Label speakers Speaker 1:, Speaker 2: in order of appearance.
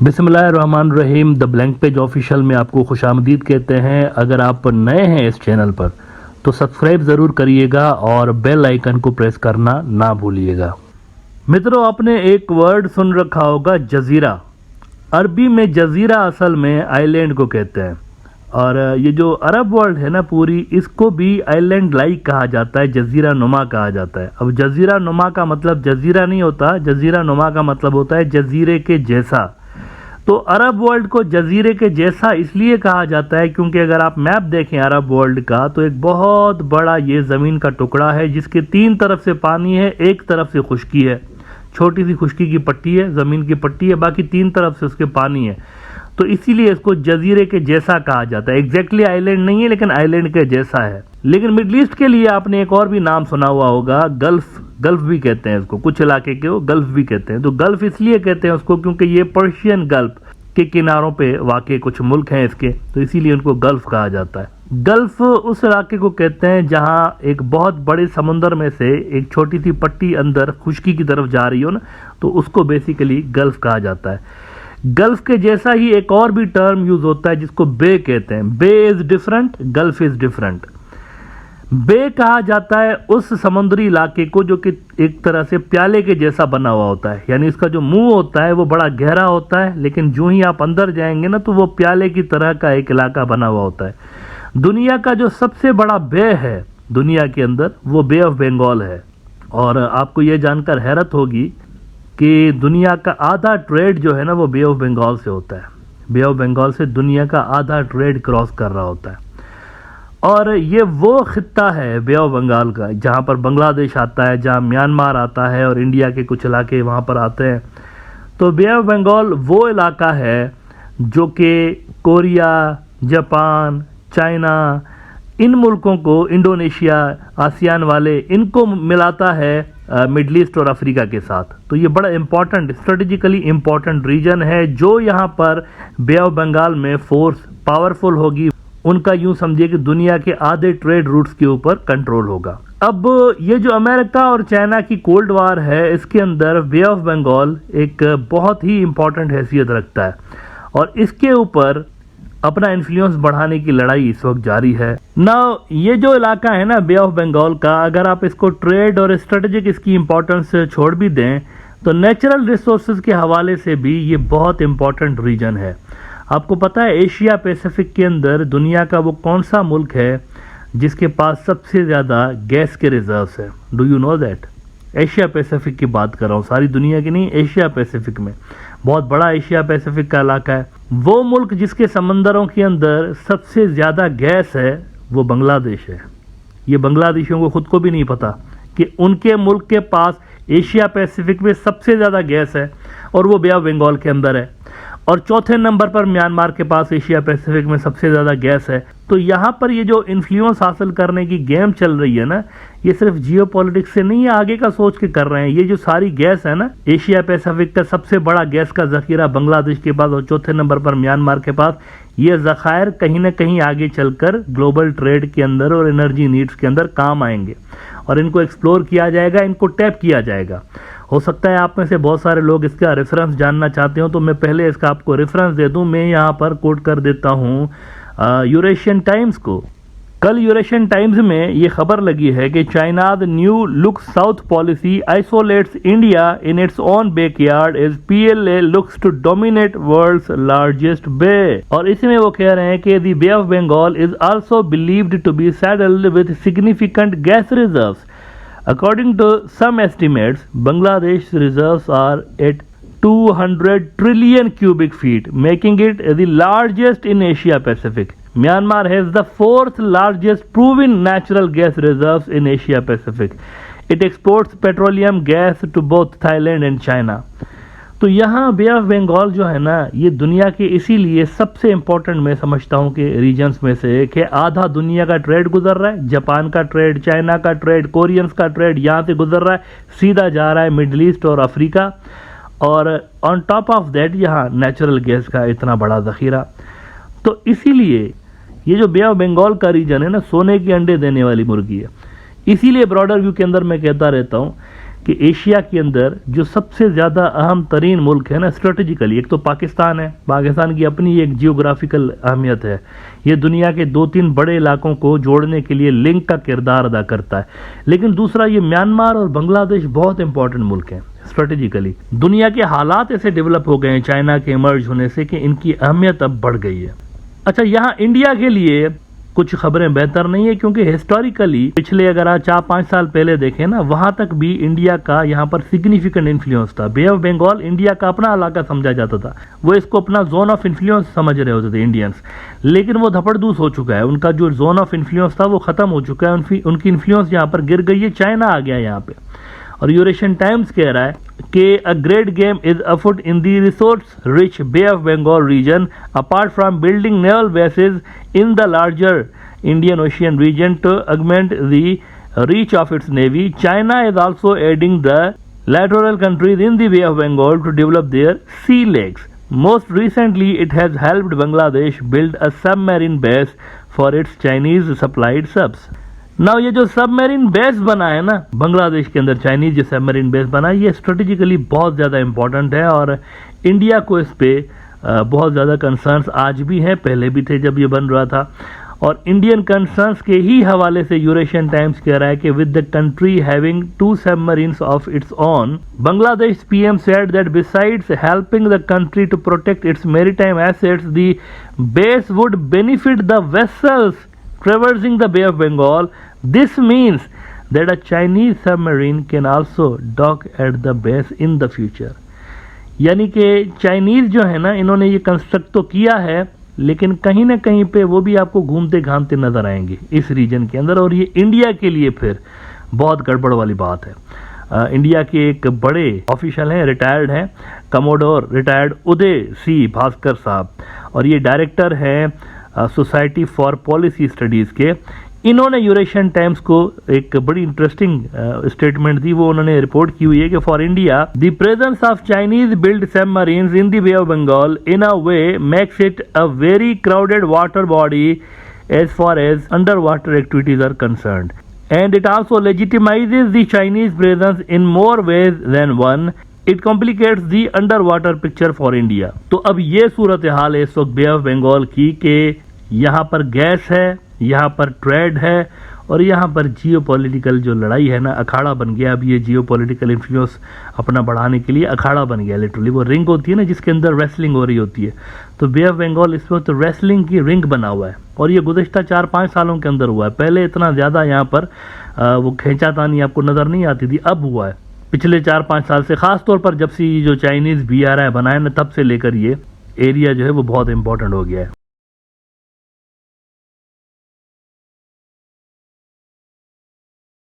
Speaker 1: बिस्मिल्लाहिर्रहमानिर्रहीम। The blank page official में आपको खुशामदीद कहते हैं। अगर आप नए हैं इस चैनल पर तो सब्सक्राइब ज़रूर करिएगा और बेल आइकन को प्रेस करना ना भूलिएगा। मित्रों, आपने एक वर्ड सुन रखा होगा, जजीरा। अरबी में जजीरा असल में आइलैंड को कहते हैं, और ये जो अरब वर्ल्ड है ना पूरी, इसको भी आइलैंड लाइक कहा जाता है, जजीरा नुमा कहा जाता है। अब जजीरा नुमा का मतलब जजीरा नहीं होता, जजीरा नुमा का मतलब होता है जजीरे के जैसा। तो अरब वर्ल्ड को जजीरे के जैसा इसलिए कहा जाता है क्योंकि अगर आप मैप देखें अरब वर्ल्ड का, तो एक बहुत बड़ा ये ज़मीन का टुकड़ा है जिसके तीन तरफ से पानी है, एक तरफ से खुश्की है, छोटी सी खुश्की की पट्टी है, ज़मीन की पट्टी है, बाकी तीन तरफ से उसके पानी है। तो इसीलिए इसको जजीरे के जैसा कहा जाता है। एग्जैक्टली आइलैंड नहीं है लेकिन आइलैंड के जैसा है। लेकिन मिडल ईस्ट के लिए आपने एक और भी नाम सुना हुआ होगा, गल्फ। गल्फ भी कहते हैं इसको, कुछ इलाके के वो गल्फ भी कहते हैं। तो गल्फ इसलिए कहते हैं उसको क्योंकि ये पर्शियन गल्फ के किनारों पे वाकई कुछ मुल्क हैं इसके, तो इसीलिए उनको गल्फ कहा जाता है। गल्फ उस इलाके को कहते हैं जहां एक बहुत बड़े समुंदर में से एक छोटी सी पट्टी अंदर खुश्की की तरफ जा रही हो ना, तो उसको बेसिकली गल्फ कहा जाता है। गल्फ के जैसा ही एक और भी टर्म यूज होता है जिसको बे कहते हैं। Bay is different, gulf is different. Bay कहा जाता है उस समुद्री इलाके को जो कि एक तरह से प्याले के जैसा बना हुआ होता है, यानी इसका जो मुंह होता है वो बड़ा गहरा होता है, लेकिन जो ही आप अंदर जाएंगे ना तो वो प्याले की तरह का एक इलाका बना हुआ होता है। दुनिया का जो सबसे बड़ा बे है दुनिया के अंदर, वो बे ऑफ बंगाल है। और आपको ये जानकर हैरत होगी कि दुनिया का आधा ट्रेड जो है ना वो बे ऑफ बंगाल से होता है। बे ऑफ बंगाल से दुनिया का आधा ट्रेड क्रॉस कर रहा होता है। और ये वो खित्ता है बे ऑफ बंगाल का जहाँ पर बांग्लादेश आता है, जहाँ म्यांमार आता है और इंडिया के कुछ इलाके वहाँ पर आते हैं। तो बे ऑफ बंगाल वो इलाका है जो कि कोरिया, जापान, चाइना, इन मुल्कों को, इंडोनेशिया, आसियान वाले, इनको मिलाता है मिडल ईस्ट और अफ्रीका के साथ। तो ये बड़ा इंपॉर्टेंट, स्ट्रेटेजिकली इंपॉर्टेंट रीजन है। जो यहाँ पर बे ऑफ बंगाल में फोर्स पावरफुल होगी, उनका यूं समझिए कि दुनिया के आधे ट्रेड रूट्स के ऊपर कंट्रोल होगा। अब ये जो अमेरिका और चाइना की कोल्ड वार है, इसके अंदर बे ऑफ बंगाल एक बहुत ही इंपॉर्टेंट हैसियत रखता है और इसके ऊपर अपना इन्फ्लुएंस बढ़ाने की लड़ाई इस वक्त जारी है। ना ये जो इलाका है ना बे ऑफ बंगाल का, अगर आप इसको ट्रेड और स्ट्रेटेजिक इसकी इंपॉर्टेंस छोड़ भी दें तो नेचुरल रिसोर्सेज के हवाले से भी ये बहुत इंपॉर्टेंट रीजन है। आपको पता है एशिया पैसिफिक के अंदर दुनिया का वो कौन सा मुल्क है जिसके पास सबसे ज़्यादा गैस के रिजर्व्स है? Do you know that? Asia Pacific की बात कर रहा हूँ, सारी दुनिया की नहीं, एशिया पैसिफिक में। बहुत बड़ा एशिया पैसिफिक का इलाका है। वो मुल्क जिसके समंदरों के अंदर सबसे ज़्यादा गैस है वो बांग्लादेश है। ये बांग्लादेशियों को खुद को भी नहीं पता कि उनके मुल्क के पास एशिया पैसिफिक में सबसे ज़्यादा गैस है और वो बे ऑफ बंगाल के अंदर है। और चौथे नंबर पर म्यांमार के पास एशिया पैसिफिक में सबसे ज़्यादा गैस है। तो यहाँ पर ये जो इन्फ्लुएंस हासिल करने की गेम चल रही है ना, ये सिर्फ जियो पॉलिटिक्स से नहीं है, आगे का सोच के कर रहे हैं। ये जो सारी गैस है ना, एशिया पैसिफिक का सबसे बड़ा गैस का जखीरा बांग्लादेश के पास और चौथे नंबर पर म्यांमार के पास, ये ज़खायर कहीं ना कहीं आगे चलकर ग्लोबल ट्रेड के अंदर और एनर्जी नीड्स के अंदर काम आएंगे और इनको एक्सप्लोर किया जाएगा, इनको टैप किया जाएगा। हो सकता है आप में से बहुत सारे लोग इसका रेफरेंस जानना चाहते हो, तो मैं पहले इसका आपको रेफरेंस दे दूं। मैं यहाँ पर कोट कर देता हूँ यूरेशियन टाइम्स को। कल यूरेशियन टाइम्स में ये खबर लगी है कि China's new look south policy isolates India in its own backyard as PLA looks to dominate world's largest bay. और इसमें वो कह रहे हैं कि the bay of Bengal is also believed to be saddled with significant gas reserves. According to some estimates, Bangladesh reserves are at 200 trillion cubic feet, making it the largest in Asia Pacific. Myanmar has the fourth largest proven natural gas reserves in Asia Pacific. It exports petroleum gas to both Thailand and China. तो यहाँ बे of Bengal जो है ना, ये दुनिया के इसीलिए सबसे इम्पोर्टेंट मैं समझता हूँ कि रीजन्स में से, कि आधा दुनिया का ट्रेड गुजर रहा है, जापान का ट्रेड, चाइना का ट्रेड, कोरियंस का ट्रेड यहाँ से गुजर रहा है, सीधा जा रहा है मिडल ईस्ट और अफ्रीका। और ऑन टॉप ऑफ दैट यहाँ नेचुरल गैस का इतना बड़ा ज़ख़ीरा। तो इसीलिए ये जो बे ऑफ बंगाल का रीजन है ना, सोने के अंडे देने वाली मुर्गी है। इसीलिए ब्रॉडर व्यू के अंदर मैं कहता रहता हूँ कि एशिया के अंदर जो सबसे ज़्यादा अहम तरीन मुल्क है ना स्ट्रेटेजिकली, एक तो पाकिस्तान है। पाकिस्तान की अपनी एक जियोग्राफिकल अहमियत है, ये दुनिया के 2-3 बड़े इलाकों को जोड़ने के लिए लिंक का किरदार अदा करता है। लेकिन दूसरा, ये म्यांमार और बांग्लादेश बहुत इंपॉर्टेंट मुल्क हैं स्ट्रेटेजिकली। दुनिया के हालात ऐसे डेवलप हो गए हैं चाइना के इमर्ज होने से कि इनकी अहमियत अब बढ़ गई है। अच्छा, यहाँ इंडिया के लिए कुछ खबरें बेहतर नहीं है, क्योंकि हिस्टोरिकली पिछले अगर आज 4-5 साल पहले देखें ना, वहां तक भी इंडिया का यहाँ पर सिग्निफिकेंट इन्फ्लुएंस था। बे ऑफ बंगाल इंडिया का अपना इलाका समझा जाता था, वो इसको अपना जोन ऑफ इन्फ्लुएंस समझ रहे होते थे इंडियंस। लेकिन वो धपड़दूस हो चुका है, उनका जो जोन ऑफ इन्फ्लुएंस था वो खत्म हो चुका है, उनकी इन्फ्लुएंस यहाँ पर गिर गई है, चाइना आ गया यहाँ पे। और यूरेशियन टाइम्स कह रहा है कि a great game is afoot in the resource rich bay of Bengal region apart from building naval bases in the larger Indian Ocean region to augment the reach of its navy. China is also aiding the littoral countries in the Bay of Bengal to develop their sea lakes. Most recently, it has helped Bangladesh build a submarine base for its Chinese supplied subs. Now ये जो submarine base बना है ना बांग्लादेश के अंदर, Chinese जो submarine base बना है, ये स्ट्रेटेजिकली बहुत ज़्यादा इंपॉर्टेंट है और इंडिया को इस पे बहुत ज़्यादा कंसर्न्स आज भी हैं, पहले भी थे जब ये बन रहा था। और इंडियन कंसर्न्स के ही हवाले से यूरेशियन टाइम्स कह रहा है कि with the country having 2 submarines of its own, Bangladesh PM said that besides helping the country to protect its maritime assets, the base would benefit the vessels traversing the Bay of Bengal. This means that a Chinese submarine can also dock at the base in the future. यानी कि Chinese जो है ना, इन्होंने ये construct तो किया है, लेकिन कहीं ना कहीं पे वो भी आपको घूमते घामते नजर आएंगे इस रीजन के अंदर, और ये इंडिया के लिए फिर बहुत गड़बड़ वाली बात है। इंडिया के एक बड़े ऑफिशियल हैं, रिटायर्ड हैं, कमोडोर रिटायर्ड उदय सी भास्कर साहब, और ये डायरेक्टर हैं सोसाइटी फॉर पॉलिसी स्टडीज़ के। इन्होंने यूरेशियन टाइम्स को एक बड़ी इंटरेस्टिंग स्टेटमेंट दी, वो उन्होंने रिपोर्ट की हुई है कि for India the presence of Chinese build submarines in the bay of Bengal in a way makes it a very crowded water body as far as under water activities are concerned, and it also legitimizes the Chinese presence in more ways than one. It complicates the under water picture for India. तो अब ये सूरत हाल है इस वक्त बे of Bengal की कि यहाँ पर गैस है, यहाँ पर ट्रेड है, और यहाँ पर जियो पॉलिटिकल जो लड़ाई है ना, अखाड़ा बन गया। अब ये जियो पॉलिटिकल इन्फ्लुएंस अपना बढ़ाने के लिए अखाड़ा बन गया लिटरली। वो रिंग होती है ना जिसके अंदर रेसलिंग हो रही होती है, तो बे ऑफ बंगाल इस वक्त रेसलिंग की रिंग बना हुआ है, और ये गुज़श्ता 4-5 सालों के अंदर हुआ है। पहले इतना ज़्यादा यहाँ पर वो खींचातानी आपको नज़र नहीं आती थी, अब हुआ है पिछले 4-5 साल से, खास तौर पर जब से जो चाइनीज़ BRI बनाए ना, तब से लेकर ये एरिया जो है वो बहुत इंपॉर्टेंट हो गया है।